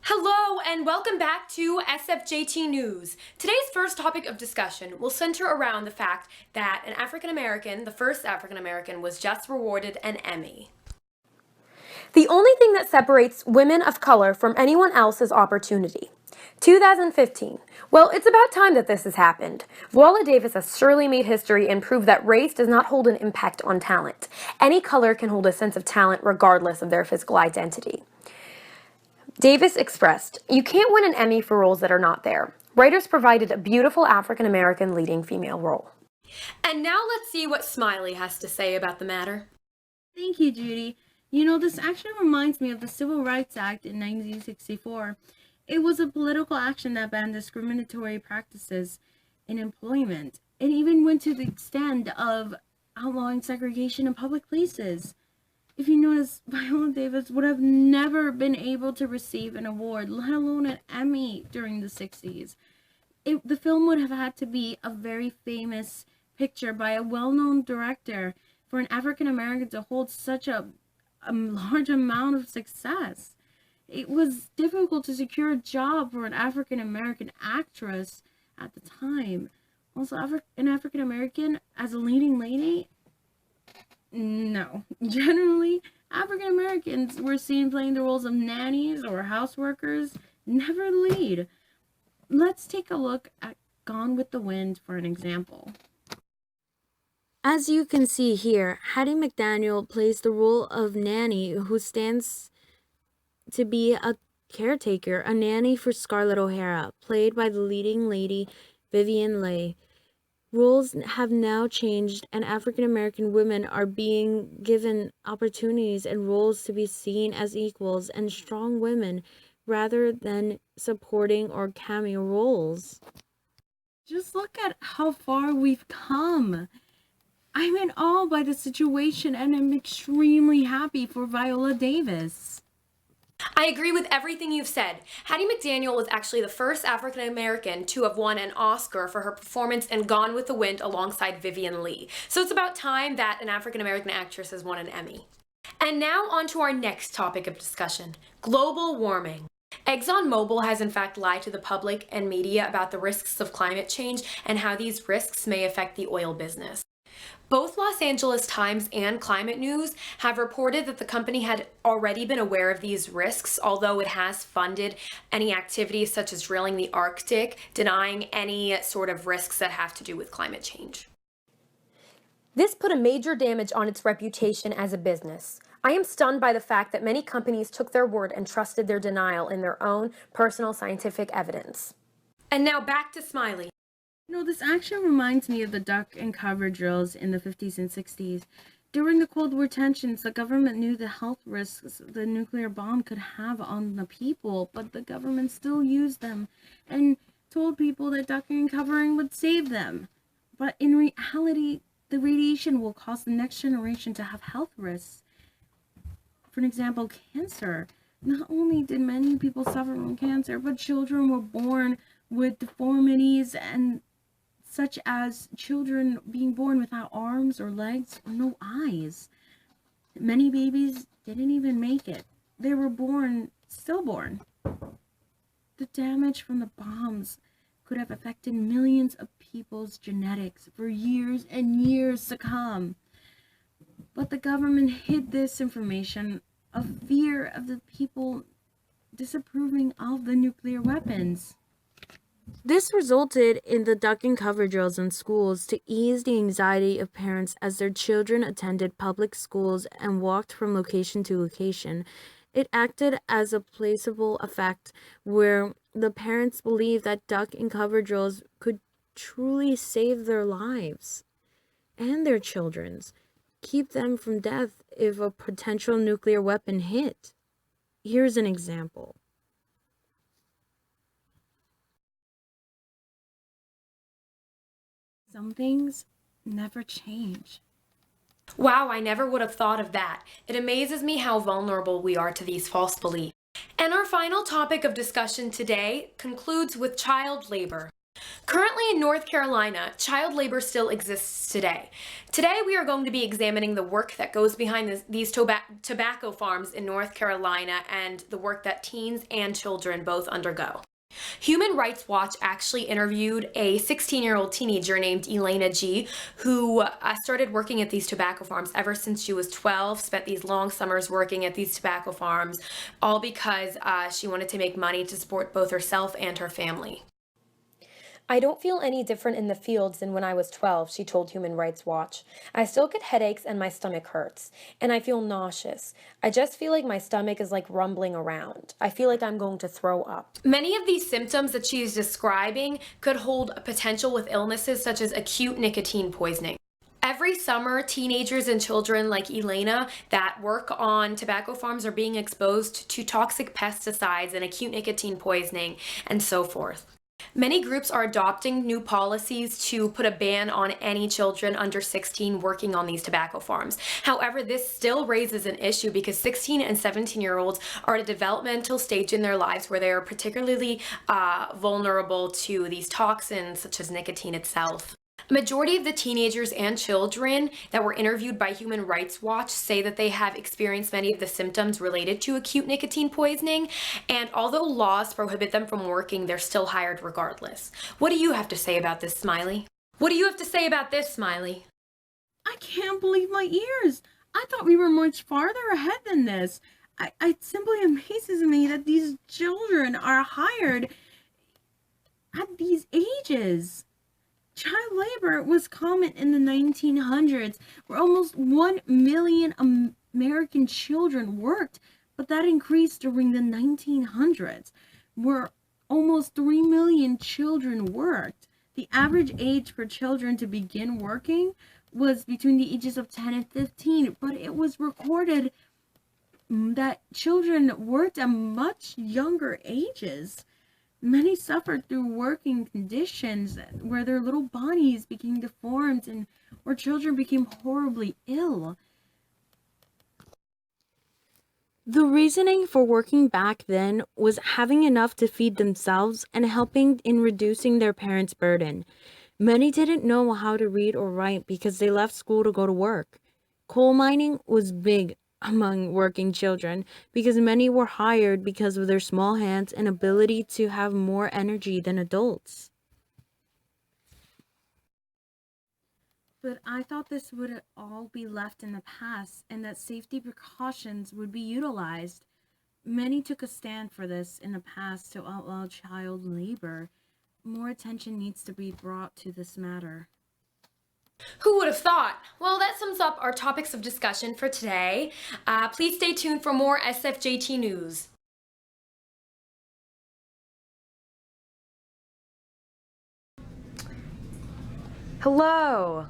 Hello and welcome back to SFJT News. Today's first topic of discussion will center around the fact that an African American, the first African American, was just rewarded an Emmy. The only thing that separates women of color from anyone else is opportunity. 2015. Well, it's about time that this has happened. Voila Davis has surely made history and proved that race does not hold an impact on talent. Any color can hold a sense of talent regardless of their physical identity. Davis expressed, "You can't win an Emmy for roles that are not there." Writers provided a beautiful African-American leading female role. And now let's see what Smiley has to say about the matter. Thank you, Judy. This actually reminds me of the Civil Rights Act in 1964. It was a political action that banned discriminatory practices in employment. It even went to the extent of outlawing segregation in public places. If you notice, Viola Davis would have never been able to receive an award, let alone an Emmy, during the 60s. The film would have had to be a very famous picture by a well-known director for an African American to hold such a large amount of success. It was difficult to secure a job for an African American actress at the time. Also, an African American as a leading lady? No. Generally, African Americans were seen playing the roles of nannies or houseworkers, never lead. Let's take a look at Gone with the Wind for an example. As you can see here, Hattie McDaniel plays the role of nanny who stands to be a caretaker, a nanny for Scarlett O'Hara, played by the leading lady Vivien Leigh. Roles have now changed, and African American women are being given opportunities and roles to be seen as equals and strong women rather than supporting or cameo roles. Just look at how far we've come. I'm in awe by the situation, and I'm extremely happy for Viola Davis. I agree with everything you've said. Hattie McDaniel was actually the first African American to have won an Oscar for her performance in Gone with the Wind alongside Vivien Leigh. So it's about time that an African American actress has won an Emmy. And now on to our next topic of discussion, global warming. Exxon Mobil has in fact lied to the public and media about the risks of climate change and how these risks may affect the oil business. Both Los Angeles Times and Climate News have reported that the company had already been aware of these risks, although it has funded any activities such as drilling the Arctic, denying any sort of risks that have to do with climate change. This put a major damage on its reputation as a business. I am stunned by the fact that many companies took their word and trusted their denial in their own personal scientific evidence. And now back to Smiley. This actually reminds me of the duck and cover drills in the 50s and 60s. During the Cold War tensions, the government knew the health risks the nuclear bomb could have on the people, but the government still used them and told people that ducking and covering would save them. But in reality, the radiation will cause the next generation to have health risks. For an example, cancer. Not only did many people suffer from cancer, but children were born with deformities, and such as children being born without arms or legs or no eyes. Many babies didn't even make it. They were born stillborn. The damage from the bombs could have affected millions of people's genetics for years and years to come. But the government hid this information of fear of the people disapproving of the nuclear weapons. This resulted in the duck and cover drills in schools to ease the anxiety of parents as their children attended public schools and walked from location to location. It acted as a placebo effect where the parents believed that duck and cover drills could truly save their lives and their children's, keep them from death if a potential nuclear weapon hit. Here's an example. Some things never change. Wow, I never would have thought of that. It amazes me how vulnerable we are to these false beliefs. And our final topic of discussion today concludes with child labor. Currently in North Carolina, child labor still exists today. Today we are going to be examining the work that goes behind these tobacco farms in North Carolina and the work that teens and children both undergo. Human Rights Watch actually interviewed a 16-year-old teenager named Elena G, who started working at these tobacco farms ever since she was 12, spent these long summers working at these tobacco farms, all because she wanted to make money to support both herself and her family. I don't feel any different in the fields than when I was 12, she told Human Rights Watch. I still get headaches and my stomach hurts, and I feel nauseous. I just feel like my stomach is like rumbling around. I feel like I'm going to throw up. Many of these symptoms that she is describing could hold a potential with illnesses such as acute nicotine poisoning. Every summer, teenagers and children like Elena that work on tobacco farms are being exposed to toxic pesticides and acute nicotine poisoning and so forth. Many groups are adopting new policies to put a ban on any children under 16 working on these tobacco farms. However, this still raises an issue because 16 and 17-year-olds are at a developmental stage in their lives where they are particularly vulnerable to these toxins such as nicotine itself. A majority of the teenagers and children that were interviewed by Human Rights Watch say that they have experienced many of the symptoms related to acute nicotine poisoning, and although laws prohibit them from working, they're still hired regardless. What do you have to say about this, Smiley? What do you have to say about this, Smiley? I can't believe my ears. I thought we were much farther ahead than this. It simply amazes me that these children are hired at these ages. Child labor was common in the 1900s, where almost 1 million American children worked, but that increased during the 1900s, where almost 3 million children worked. The average age for children to begin working was between the ages of 10 and 15, but it was recorded that children worked at much younger ages. Many suffered through working conditions where their little bodies became deformed and where children became horribly ill. The reasoning for working back then was having enough to feed themselves and helping in reducing their parents' burden. Many didn't know how to read or write because they left school to go to work. Coal mining was big among working children because many were hired because of their small hands and ability to have more energy than adults. But I thought this would all be left in the past and that safety precautions would be utilized. Many took a stand for this in the past to outlaw child labor. More attention needs to be brought to this matter. Who would have thought? Well, that sums up our topics of discussion for today. Please stay tuned for more SFJT news. Hello.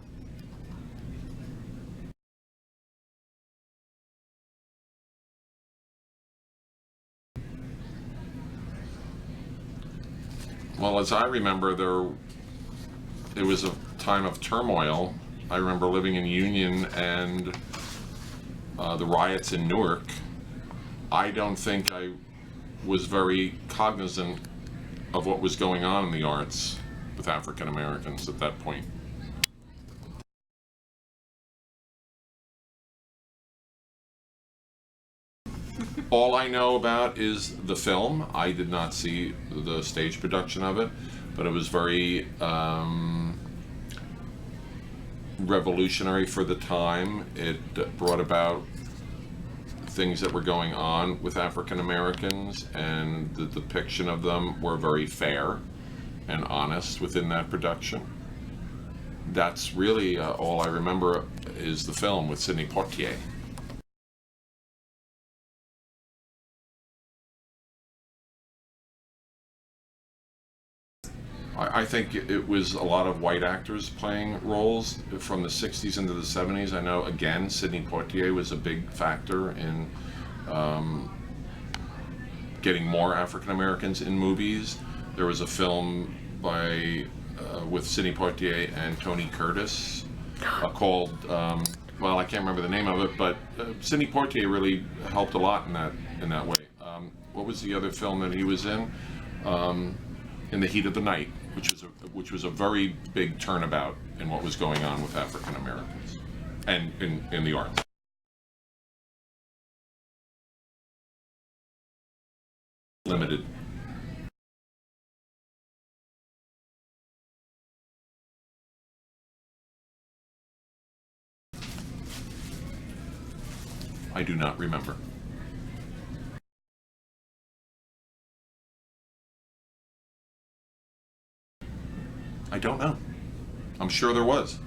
Well, as I remember, it was a time of turmoil. I remember living in Union and the riots in Newark. I don't think I was very cognizant of what was going on in the arts with African Americans at that point. All I know about is the film. I did not see the stage production of it, but it was very revolutionary for the time. It brought about things that were going on with African Americans, and the depiction of them were very fair and honest within that production. That's really all I remember is the film with Sidney Poitier. I think it was a lot of white actors playing roles from the 60s into the 70s. I know, again, Sidney Poitier was a big factor in getting more African Americans in movies. There was a film with Sidney Poitier and Tony Curtis called, well, I can't remember the name of it, but Sidney Poitier really helped a lot in that way. What was the other film that he was in? In the Heat of the Night. which was a very big turnabout in what was going on with African Americans and in the arts. Limited. I do not remember. I don't know. I'm sure there was.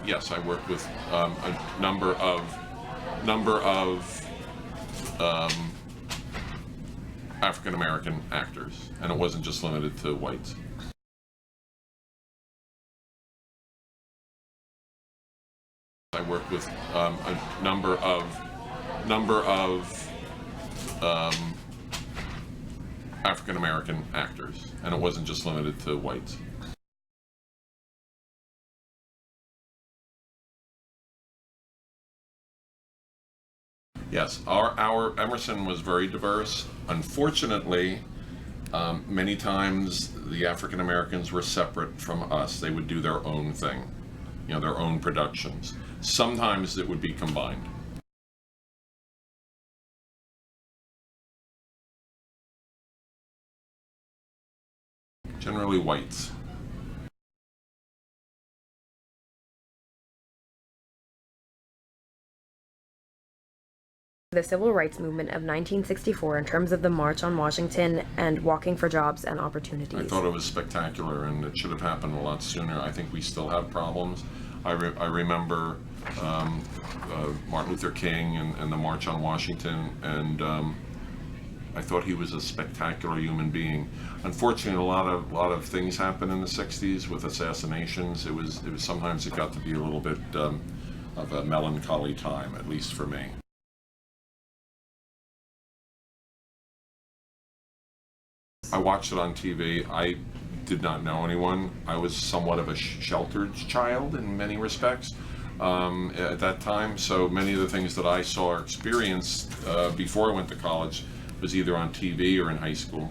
Yes, I worked with a number of African American actors, and it wasn't just limited to whites. I worked with a number of African American actors, and it wasn't just limited to whites. Yes, our Emerson was very diverse. Unfortunately, many times the African Americans were separate from us. They would do their own thing, their own productions. Sometimes it would be combined. Generally whites. The civil rights movement of 1964 in terms of the March on Washington and walking for jobs and opportunities? I thought it was spectacular, and it should have happened a lot sooner. I think we still have problems. I remember Martin Luther King and the March on Washington, and I thought he was a spectacular human being. Unfortunately, a lot of things happened in the 60s with assassinations. It was sometimes it got to be a little bit of a melancholy time, at least for me. I watched it on TV. I did not know anyone. I was somewhat of a sheltered child in many respects at that time, so many of the things that I saw or experienced before I went to college was either on TV or in high school.